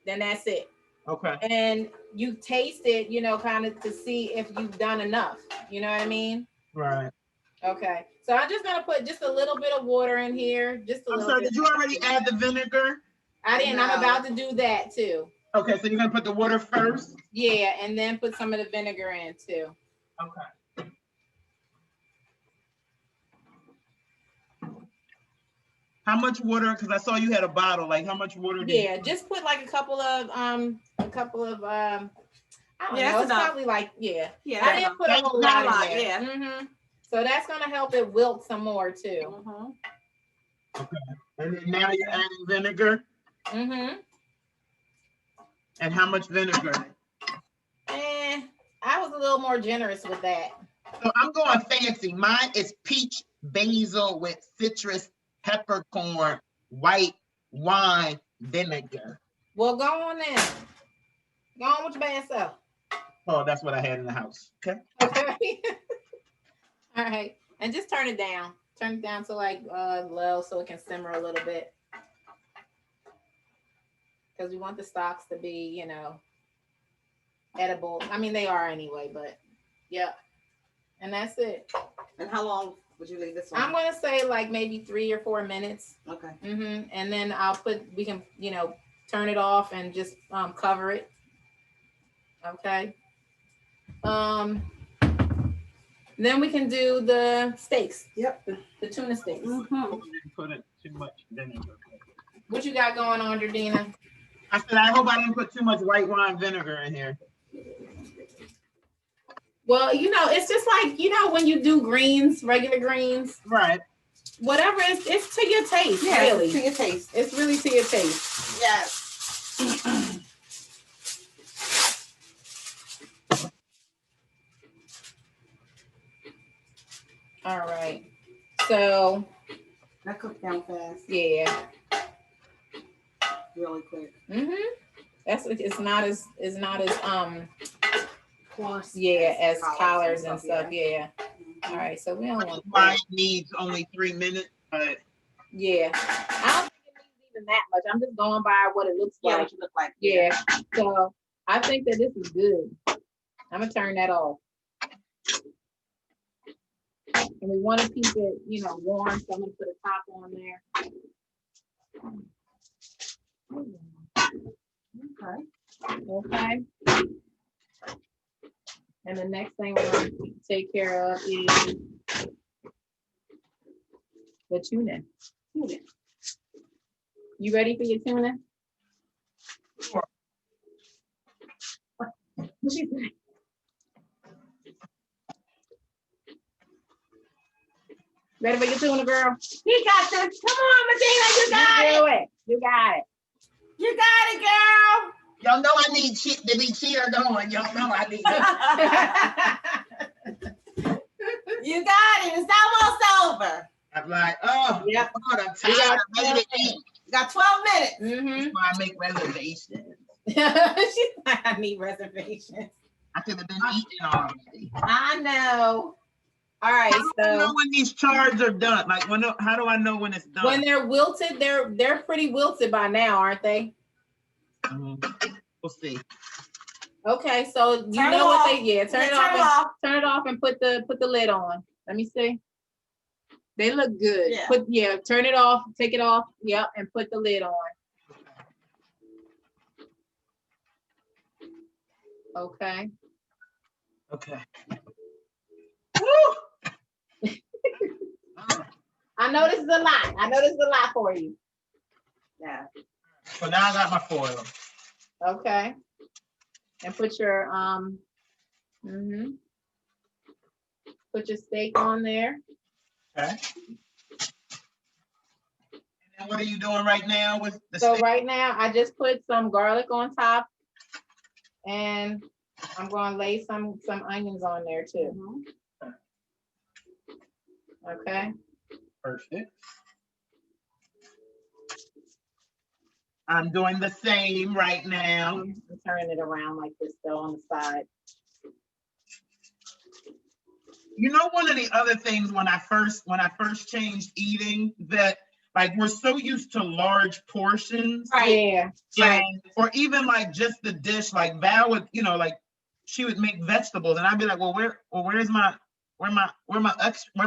that's it. Okay. And you taste it, kind of to see if you've done enough. You know what I mean? Right. Okay. So I'm just gonna put just a little bit of water in here. Just a little sorry, bit. Did you already add the vinegar? I didn't. No. I'm about to do that too. Okay, so you're gonna put the water first? Yeah, and then put some of the vinegar in too. Okay. How much water? Because I saw you had a bottle. Like, how much water? Just put like a couple of I don't know. It's enough. Probably like Yeah. I didn't put a whole lot in there. Yeah. Mm-hmm. So that's gonna help it wilt some more too. Mm-hmm. Okay. And then now you're adding vinegar. Mm-hmm. And how much vinegar? I was a little more generous with that. So I'm going fancy. Mine is peach basil with citrus peppercorn white wine vinegar. Well, go on then. Go on with your bad self. Oh, that's what I had in the house. Okay. Okay. All right. And just turn it down. Turn it down to like low so it can simmer a little bit. Because we want the stalks to be, edible. I mean, they are anyway, but yeah. And that's it. And how long would you leave this one? I'm going to say like maybe 3 or 4 minutes. Okay. Mm-hmm. And then we can, turn it off and just cover it. Okay. Then we can do the steaks. Yep. The tuna steaks. Mm-hmm. You didn't put it too much vinegar. What you got going on, Jordina? I said, I hope I didn't put too much white wine vinegar in here. Well, it's just like, when you do greens, regular greens. Right. Whatever, it's to your taste, Yeah, really. It's to your taste. It's really to your taste. Yes. All right. So. That cooked down fast. Yeah. Really quick. Mm-hmm. It's not as Course. Yeah, as collards and stuff. Yeah. All right, so we don't want mine needs only 3 minutes, but yeah, I don't think it needs even that much. I'm just going by what it looks like. What you look like. Yeah. So I think that this is good. I'm gonna turn that off. And we want to keep it, warm. So I'm gonna put a top on there. Okay. And the next thing we're going to take care of is the tuna. You ready for your tuna? Sure. What you say? Ready for your tuna, girl? He got this. Come on, Medina, you got it. You got it. You got it, girl. y'all know I need shit to be cheered on. Y'all know I need You got it. It's almost over. I'm like, oh, yeah. God, I'm tired. I'm ready to eat. You got 12 minutes. Mm-hmm. That's why I make reservations. She's like, I need reservations. I could have been eating already. I know. All right, How do I know when these chards are done? Like, how do I know when it's done? When they're wilted, they're pretty wilted by now, aren't they? We'll see. Okay, so you turn know what off. they turn it off and put the lid on. Let me see. They look good. Yeah. Turn it off, take it off, and put the lid on. Okay. Okay. I know this is a lot for you. Yeah. So now I got my foil. Okay. And put your put your steak on there. Okay. And what are you doing right now with the So steak? right now I just put some garlic on top, and I'm going to lay some onions on there too. Okay. Perfect. I'm doing the same right now. I'm turning it around like this though on the side. You know, one of the other things when I first changed eating, that like we're so used to large portions. Yeah. And or even like just the dish, like Val would, you know, like she would make vegetables and I'd be like, well, where's my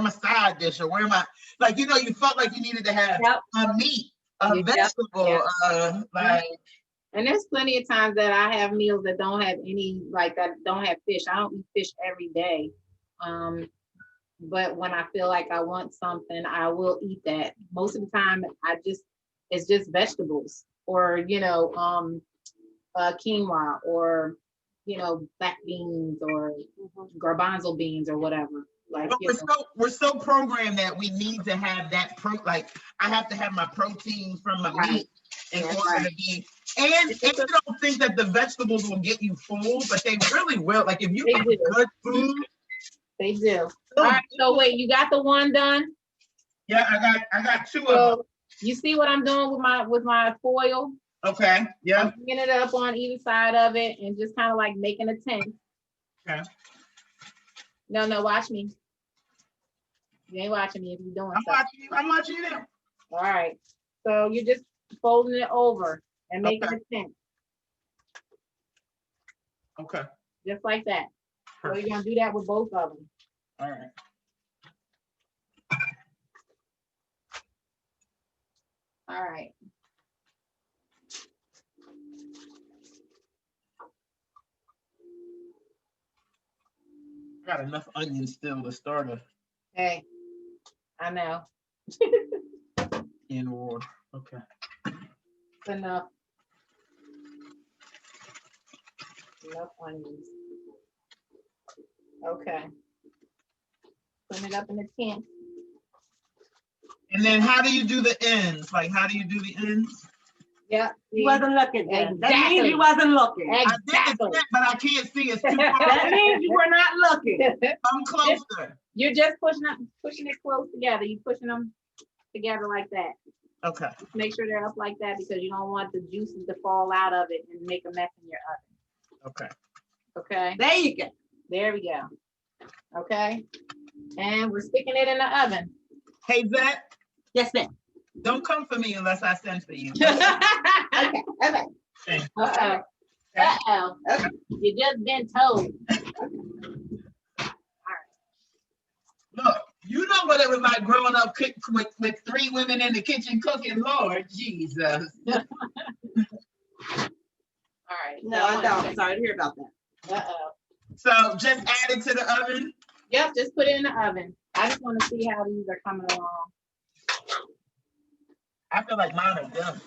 side dish, or where my, like, you know, you felt like you needed to have a meat, a vegetable, like. And there's plenty of times that I have meals that don't have any, like that don't have fish. I don't eat fish every day. But when I feel like I want something, I will eat that. Most of the time it's just vegetables, or, you know, quinoa, or, you know, black beans, or garbanzo beans, or whatever. Like, but we're so programmed that we need to have that like I have to have my protein from my meat in order to be, and you don't think that the vegetables will get you full, but they really will. Like if you get good food, they do. All right, so wait, you got the one done? Yeah, I got two of them. You see what I'm doing with my foil? Okay, yeah. I'm bringing it up on either side of it and just kind of like making a tent. Okay. No, watch me. You ain't watching me if you're doing stuff. I'm watching you now. All right. So you're just folding it over and making a tent. Okay. Just like that. Perfect. So you're gonna do that with both of them. All right. All right. Got enough onions still to start a. Hey, I know. In order. Okay. Enough. Enough onions. Okay. Put it up in the can. And then how do you do the ends? Like, how do you do the ends? Yeah. You wasn't looking. Exactly. That means you wasn't looking. Exactly. I did the tent, but I can't see. It's too far. That means you were not looking. I'm closer. You're just pushing it close together. You're pushing them together like that. Okay. Just make sure they're up like that because you don't want the juices to fall out of it and make a mess in your oven. Okay. Okay. There you go. There we go. Okay. And we're sticking it in the oven. Hey, Zach. Yes, ma'am. Don't come for me unless I send for you. Okay. Okay. Uh-oh. Uh-oh. Okay. You just been told. Look, you know what it was like growing up with three women in the kitchen cooking. Lord Jesus. All right. No, I don't. Sorry to hear about that. Uh-oh. So just add it to the oven? Yep, just put it in the oven. I just want to see how these are coming along. I feel like mine are done.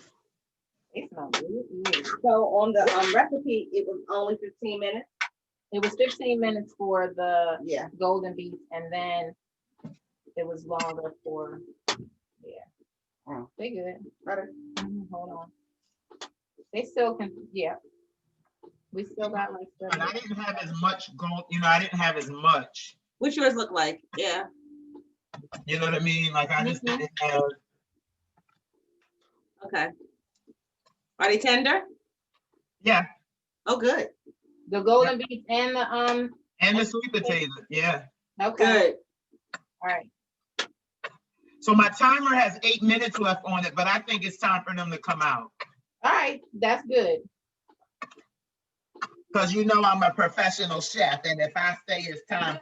It smells good. So on the recipe, it was only 15 minutes? It was 15 minutes for the golden beets, and then it was longer for, they good. Better. Hold on. They still can, we still got like But I didn't have as much gold, I didn't have as much. What's yours look like? Yeah. You know what I mean? Like I just didn't have. Okay. Are they tender? Yeah. Oh, good. The golden beets and the sweet potato. Yeah. Okay. Good. All right. So my timer has 8 minutes left on it, but I think it's time for them to come out. All right, that's good. Because you know I'm a professional chef, and if I say it's time,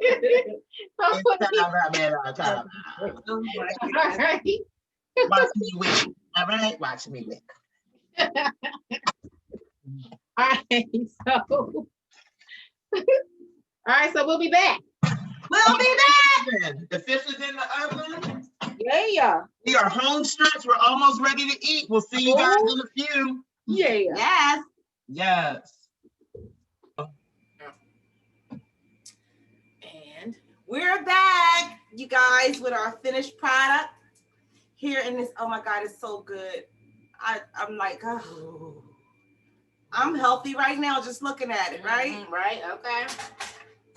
it's time. All right. Watch me whip. All right, watch me whip. All right, so we'll be back. We'll be back. The fish is in the oven. Yeah. We are home stretch. We're almost ready to eat. We'll see you guys in a few. Yeah. Yes. Yes. And we're back, you guys, with our finished product. Here in this, oh my God, it's so good. I'm like, oh, I'm healthy right now just looking at it, right? Right, okay.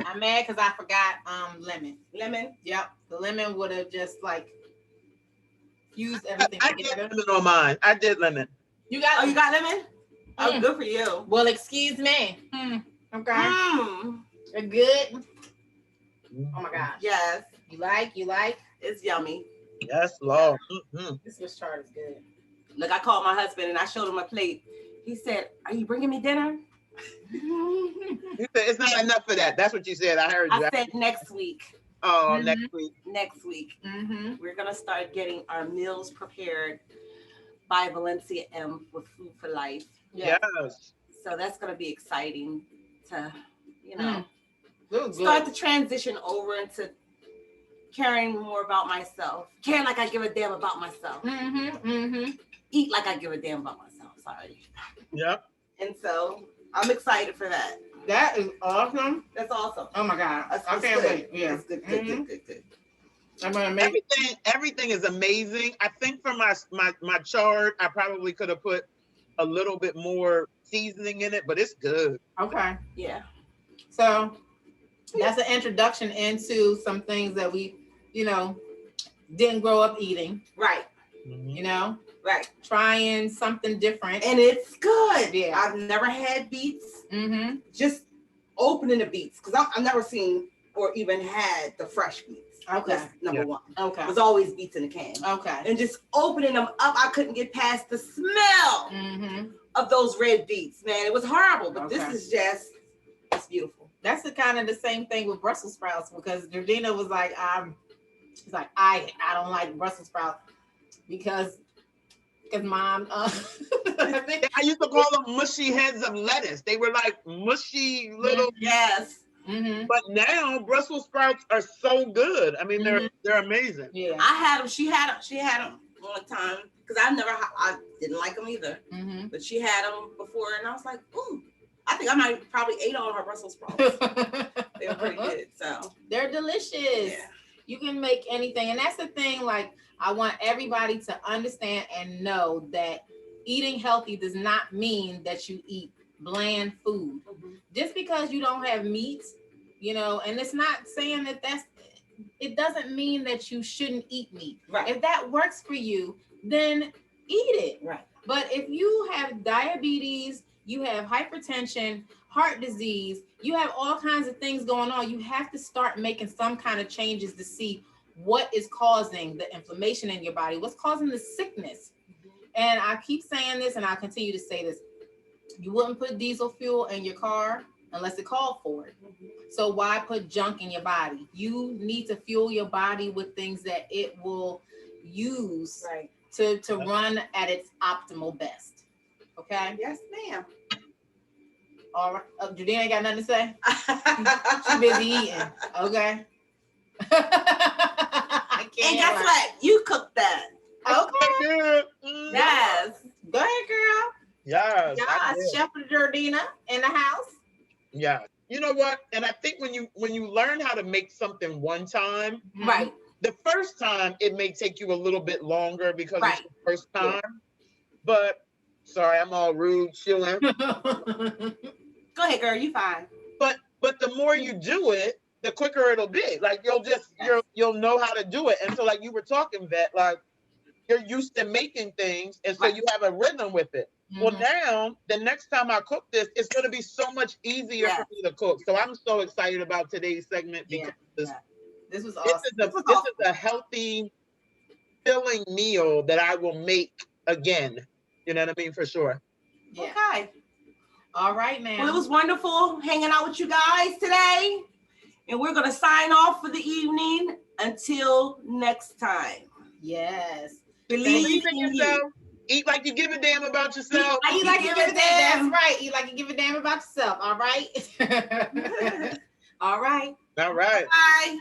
I'm mad because I forgot lemon. Lemon? Yep, the lemon would have just like fuse everything I did together. lemon on mine. I did lemon. You got Oh, you got lemon? Oh, Mm. good for you. Well, excuse me. Okay. Mm. They're good. Oh my gosh. Yes, You like? it's yummy. Yes, Lord. This Swiss chard is good. Look, I called my husband and I showed him a plate. He said, "Are you bringing me dinner?" You said it's not enough for that. That's what you said. I heard you. I said next week. Oh, next week. Next week. Mm-hmm. We're gonna start getting our meals prepared by Valencia M with Food for Life. Yeah. Yes. So that's gonna be exciting to, Good. start the transition over into caring more about myself. Caring like I give a damn about myself. Mm-hmm. Mm-hmm. Eat like I give a damn about myself. Sorry. Yep. And so I'm excited for that. That is awesome. That's awesome. Oh my God. That's I can't wait. Yeah. It's good, good. I'm gonna make Everything is amazing. I think for my chard, I probably could have put a little bit more seasoning in it, but it's good. Okay. Yeah. So that's an introduction into some things that we, didn't grow up eating. Right. Right. Trying something different. And it's good. Yeah. I've never had beets. Mm-hmm. Just opening the beets, because I've never seen or even had the fresh beets. Okay. That's number one. Okay. It was always beets in a can. Okay. And just opening them up, I couldn't get past the smell of those red beets, man. It was horrible, but this is it's beautiful. That's the same thing with Brussels sprouts, because Georgina was like, she's like, I don't like Brussels sprouts because mom, I used to call them mushy heads of lettuce. They were like mushy little. Yes. Mm-hmm. But now Brussels sprouts are so good. I mean, they're amazing. Yeah. I had them. She had them one time because I didn't like them either. Mm-hmm. But she had them before, and I was like, ooh. I think I might probably ate all her Brussels sprouts. They were pretty good. So they're delicious. Yeah. You can make anything, and that's the thing. Like, I want everybody to understand and know that eating healthy does not mean that you eat bland food. Mm-hmm. Just because you don't have meats, and it's not saying that it doesn't mean that you shouldn't eat meat. Right. If that works for you, then eat it. Right. But if you have diabetes, you have hypertension, heart disease, you have all kinds of things going on, you have to start making some kind of changes to see what is causing the inflammation in your body, what's causing the sickness. And I keep saying this, and I'll continue to say this. You wouldn't put diesel fuel in your car unless it called for it. So why put junk in your body? You need to fuel your body with things that it will use to run at its optimal best. Okay? Yes, ma'am. All right. Judine ain't got nothing to say? She busy eating. Okay? I can't. And guess what? You cooked that. Okay. Yes. Go ahead, girl. Yes. Yes, Chef Jordina in the house. Yeah. You know what? And I think when you learn how to make something one time, right, the first time it may take you a little bit longer because it's the first time. Yeah. But sorry, I'm all rude, chilling. Go ahead, girl. You fine. But the more you do it, the quicker it'll be. Like you'll know how to do it. And so like you were talking, Vet, like you're used to making things, and so you have a rhythm with it. Mm-hmm. Well, now the next time I cook this, it's going to be so much easier for me to cook. So I'm so excited about today's segment because this was awesome. This is a healthy, filling meal that I will make again. You know what I mean? For sure. Yeah. Okay. All right, man. Well, it was wonderful hanging out with you guys today. And we're going to sign off for the evening until next time. Yes. Believe in yourself. Eat like you give a damn about yourself. Eat like you give a damn. That's right. Eat like you give a damn about yourself. All right. All right. All right. Bye.